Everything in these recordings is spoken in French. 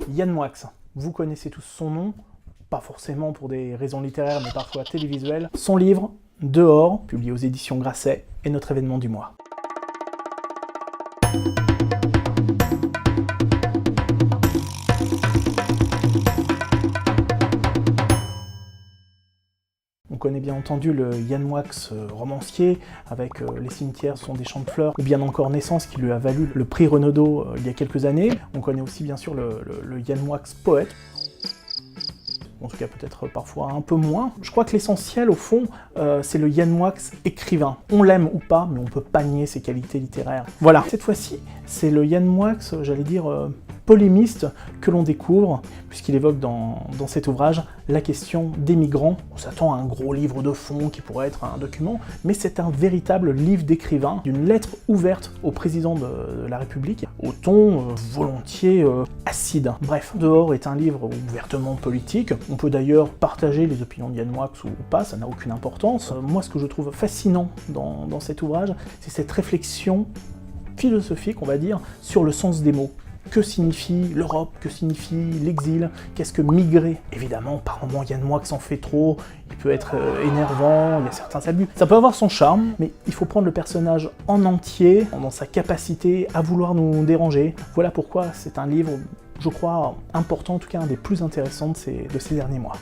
Yann Moix, vous connaissez tous son nom, pas forcément pour des raisons littéraires, mais parfois télévisuelles. Son livre, Dehors, publié aux éditions Grasset, est notre événement du mois. On connaît bien entendu le Yann Moix romancier, avec Les cimetières sont des champs de fleurs, ou bien encore Naissance, qui lui a valu le prix Renaudot il y a quelques années. On connaît aussi bien sûr le Yann Moix poète, en tout cas peut-être parfois un peu moins. Je crois que l'essentiel au fond, c'est le Yann Moix écrivain. On l'aime ou pas, mais on peut pas nier ses qualités littéraires. Voilà, cette fois-ci, c'est le Yann Moix, j'allais dire, polémiste que l'on découvre, puisqu'il évoque dans cet ouvrage la question des migrants. On s'attend à un gros livre de fond qui pourrait être un document, mais c'est un véritable livre d'écrivain, d'une lettre ouverte au président de la République, au ton volontiers acide. Bref, Dehors est un livre ouvertement politique. On peut d'ailleurs partager les opinions de Yann Moix ou pas, ça n'a aucune importance. Moi, ce que je trouve fascinant dans cet ouvrage, c'est cette réflexion philosophique, on va dire, sur le sens des mots. Que signifie l'Europe? Que signifie l'exil? Qu'est-ce que migrer? Évidemment, par moments, Yann Moix en fait trop, il peut être énervant, il y a certains abus. Ça peut avoir son charme, mais il faut prendre le personnage en entier, dans sa capacité à vouloir nous déranger. Voilà pourquoi c'est un livre, je crois, important, en tout cas un des plus intéressants de ces derniers mois.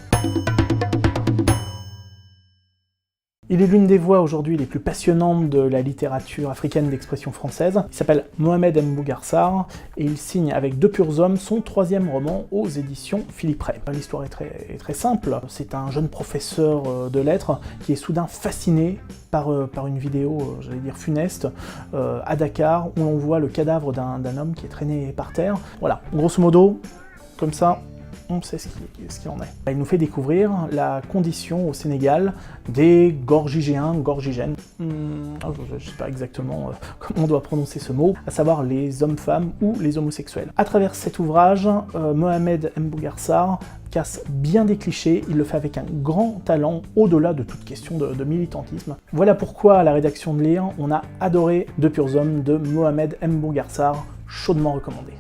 Il est l'une des voix aujourd'hui les plus passionnantes de la littérature africaine d'expression française. Il s'appelle Mohamed Mbougarsar et il signe avec Deux purs hommes son 3e roman aux éditions Philippe Ray. L'histoire est très simple. C'est un jeune professeur de lettres qui est soudain fasciné par une vidéo, j'allais dire funeste, à Dakar, où l'on voit le cadavre d'un homme qui est traîné par terre. Voilà, grosso modo, comme ça, on sait ce qu'il en est. Il nous fait découvrir la condition au Sénégal des gorgigéens, gorgigènes, je ne sais pas exactement comment on doit prononcer ce mot, à savoir les hommes-femmes ou les homosexuels. À travers cet ouvrage, Mohamed Mbougarsar casse bien des clichés, il le fait avec un grand talent, au-delà de toute question de militantisme. Voilà pourquoi, à la rédaction de Lire, on a adoré Deux purs hommes de Mohamed Mbougarsar, chaudement recommandé.